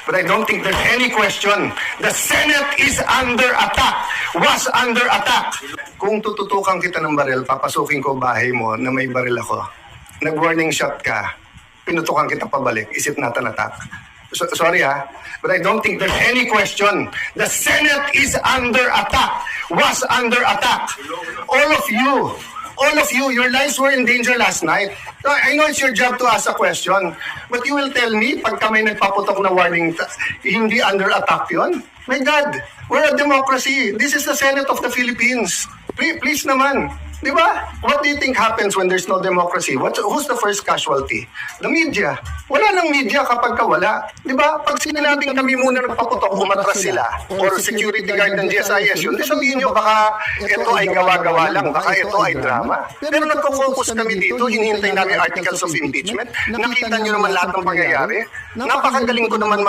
But I don't think there's any question. The Senate is under attack. Was under attack. Kung tututukan kita ng baril, papasukin ko bahay mo na may baril ako. Nag-warning shot ka. Pinutukan kita pabalik. Is it not an attack? Sorry ha, but I don't think there's any question. The Senate is under attack. Was under attack. All of you, your lives were in danger last night. I know it's your job to ask a question, but you will tell me, pagka may nagpaputok na warning, hindi under attack yun? My God, we're a democracy. This is the Senate of the Philippines. Please naman. Di ba? What do you think happens when there's no democracy? Who's the first casualty? The media. Wala nang media kapag wala. Di ba? Pag sinabing kami muna nagpaputok, umatras sila. Or security guard ng GSIS, yun. Sabihin nyo, baka ito ay gawa-gawa lang. Baka ito ay drama. Pero nagko-focus kami dito, hinihintay namin articles of impeachment. Nakita nyo naman lahat ng pangyayari. Napakagaling ko naman